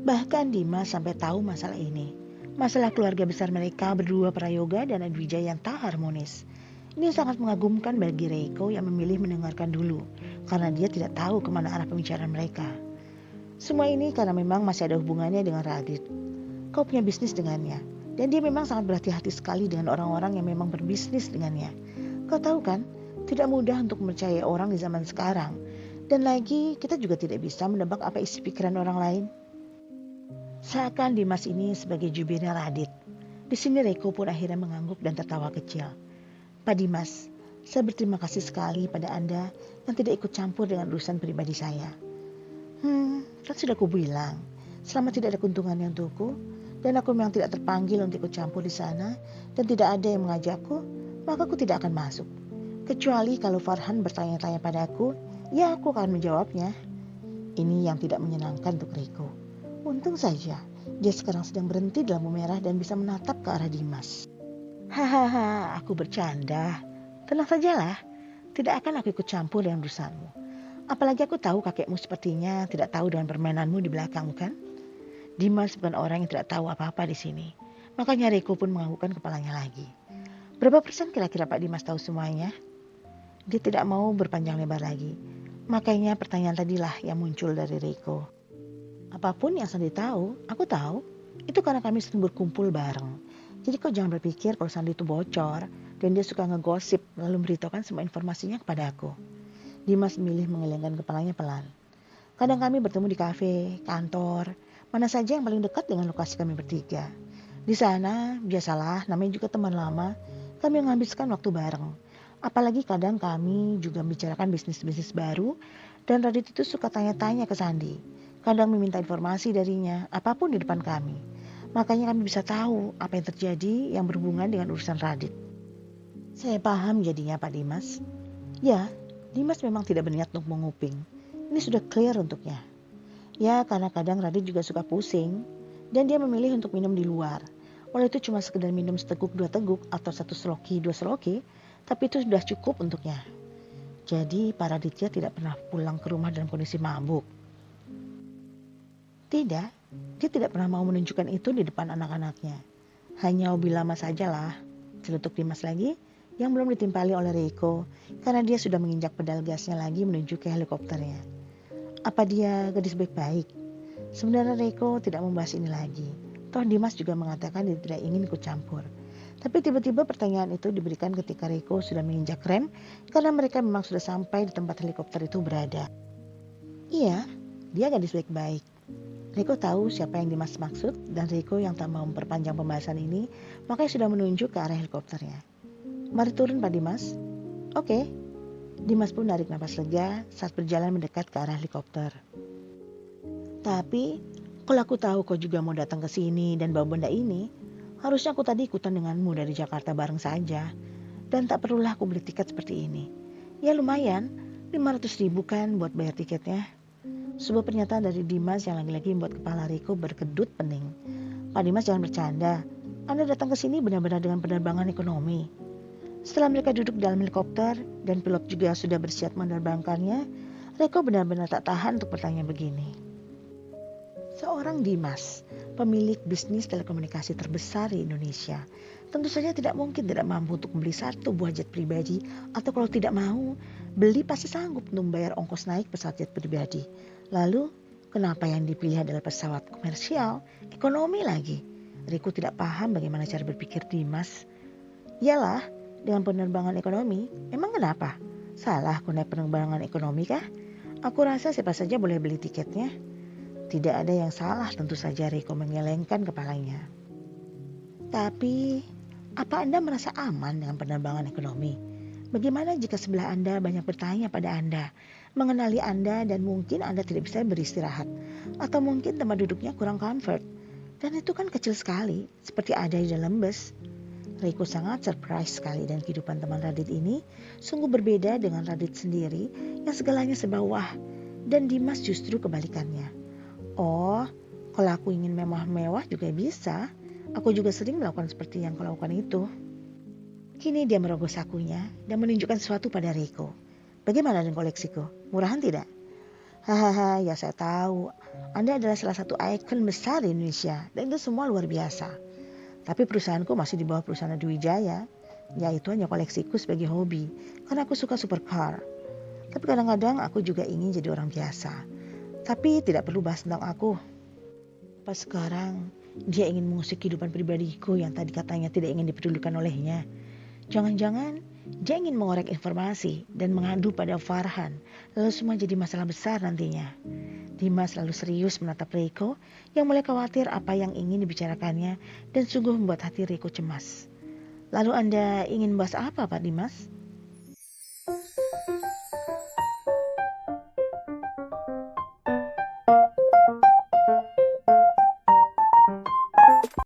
Bahkan Dimas sampai tahu masalah ini. Masalah keluarga besar mereka berdua prayoga dan Adwijaya yang tak harmonis. Ini sangat mengagumkan bagi Reiko yang memilih mendengarkan dulu, karena dia tidak tahu kemana arah pembicaraan mereka. Semua ini karena memang masih ada hubungannya dengan Radit. Kau punya bisnis dengannya, dan dia memang sangat berhati-hati sekali dengan orang-orang yang memang berbisnis dengannya. Kau tahu kan, tidak mudah untuk mempercayai orang di zaman sekarang. Dan lagi, kita juga tidak bisa menebak apa isi pikiran orang lain. Seakan Dimas ini sebagai jubirnya Radit. Di sini Reiko pun akhirnya mengangguk dan tertawa kecil. Pak Dimas, saya berterima kasih sekali pada Anda yang tidak ikut campur dengan urusan pribadi saya. Kan sudah aku bilang, selama tidak ada keuntungannya untukku, dan aku memang tidak terpanggil untuk ikut campur di sana, dan tidak ada yang mengajakku, maka aku tidak akan masuk. Kecuali kalau Farhan bertanya-tanya padaku, ya aku akan menjawabnya. Ini yang tidak menyenangkan untuk Reiko. Untung saja, dia sekarang sedang berhenti di lampu merah dan bisa menatap ke arah Dimas. Hahaha, aku bercanda. Tenang sajalah, tidak akan aku ikut campur dengan urusanmu. Apalagi aku tahu kakekmu sepertinya tidak tahu dengan permainanmu di belakang, bukan? Dimas bukan orang yang tidak tahu apa-apa di sini. Makanya Reiko pun menganggukkan kepalanya lagi. Berapa persen kira-kira Pak Dimas tahu semuanya? Dia tidak mau berpanjang lebar lagi. Makanya pertanyaan tadilah yang muncul dari Reiko. Apapun yang Sandi tahu, aku tahu. Itu karena kami sering berkumpul bareng. Jadi kau jangan berpikir kalau Sandi itu bocor dan dia suka ngegosip lalu memberitahukan semua informasinya kepada aku. Dimas memilih mengelengkan kepalanya pelan. Kadang kami bertemu di kafe, kantor, mana saja yang paling dekat dengan lokasi kami bertiga. Di sana, biasalah, namanya juga teman lama, kami menghabiskan waktu bareng. Apalagi kadang kami juga membicarakan bisnis-bisnis baru dan Radit itu suka tanya-tanya ke Sandi. Kadang meminta informasi darinya, apapun di depan kami. Makanya kami bisa tahu apa yang terjadi yang berhubungan dengan urusan Radit. Saya paham jadinya Pak Dimas. Ya, Dimas memang tidak berniat untuk menguping. Ini sudah clear untuknya. Ya, karena kadang Radit juga suka pusing dan dia memilih untuk minum di luar. Walau itu cuma sekedar minum seteguk dua teguk atau satu seloki dua seloki, tapi itu sudah cukup untuknya. Jadi Pak Raditya tidak pernah pulang ke rumah dalam kondisi mabuk. Tidak, dia tidak pernah mau menunjukkan itu di depan anak-anaknya. Hanya hobi lama sajalah, celetuk Dimas lagi, yang belum ditimpali oleh Reiko, karena dia sudah menginjak pedal gasnya lagi menuju ke helikopternya. Apa dia gadis baik-baik? Sebenarnya Reiko tidak membahas ini lagi. Toh Dimas juga mengatakan dia tidak ingin ikut campur. Tapi tiba-tiba pertanyaan itu diberikan ketika Reiko sudah menginjak rem, karena mereka memang sudah sampai di tempat helikopter itu berada. Iya, dia gadis baik-baik. Reiko tahu siapa yang Dimas maksud dan Reiko yang tak mau memperpanjang pembahasan ini makanya sudah menunjuk ke arah helikopternya. Mari turun Pak Dimas. Oke. Dimas pun narik napas lega saat berjalan mendekat ke arah helikopter. Tapi kalau aku tahu kau juga mau datang ke sini dan bawa benda ini, harusnya aku tadi ikutan denganmu dari Jakarta bareng saja. Dan tak perlulah aku beli tiket seperti ini. Ya lumayan, 500.000 kan buat bayar tiketnya. Sebuah pernyataan dari Dimas yang lagi-lagi membuat kepala Reiko berkedut pening. Pak Dimas jangan bercanda. Anda datang ke sini benar-benar dengan penerbangan ekonomi. Setelah mereka duduk dalam helikopter dan pilot juga sudah bersiap menerbangkannya, Reiko benar-benar tak tahan untuk bertanya begini. Seorang Dimas, pemilik bisnis telekomunikasi terbesar di Indonesia, tentu saja tidak mungkin tidak mampu untuk membeli satu buah jet pribadi, atau kalau tidak mau, beli pasti sanggup untuk membayar ongkos naik pesawat jet pribadi. Lalu, kenapa yang dipilih adalah pesawat komersial, ekonomi lagi? Reiko tidak paham bagaimana cara berpikir Dimas. Yalah, dengan penerbangan ekonomi, emang kenapa? Salah aku naik penerbangan ekonomi kah? Aku rasa siapa saja boleh beli tiketnya. Tidak ada yang salah, tentu saja Reiko mengelengkan kepalanya. Tapi, apa Anda merasa aman dengan penerbangan ekonomi? Bagaimana jika sebelah Anda banyak bertanya pada Anda, mengenali Anda dan mungkin Anda tidak bisa beristirahat, atau mungkin tempat duduknya kurang comfort, dan itu kan kecil sekali, seperti ada di dalam bus. Reiko sangat surprise sekali dan kehidupan teman Radit ini sungguh berbeda dengan Radit sendiri yang segalanya sebawah, dan Dimas justru kebalikannya. Oh, kalau aku ingin mewah-mewah juga bisa. Aku juga sering melakukan seperti yang kau lakukan itu. Kini dia merogoh sakunya dan menunjukkan sesuatu pada Reiko. Bagaimana dengan koleksiku? Murahan tidak? Hahaha, ya saya tahu. Anda adalah salah satu ikon besar di Indonesia dan itu semua luar biasa. Tapi perusahaanku masih di bawah perusahaan Wijaya, yaitu hanya koleksiku sebagai hobi, karena aku suka supercar. Tapi kadang-kadang aku juga ingin jadi orang biasa. Tapi tidak perlu bahas tentang aku. Pas sekarang, dia ingin mengusik kehidupan pribadiku yang tadi katanya tidak ingin dipedulikan olehnya. Jangan-jangan dia ingin mengorek informasi dan mengadu pada Farhan, lalu semua jadi masalah besar nantinya. Dimas selalu serius menatap Reiko yang mulai khawatir apa yang ingin dibicarakannya dan sungguh membuat hati Reiko cemas. Lalu Anda ingin membahas apa, Pak Dimas?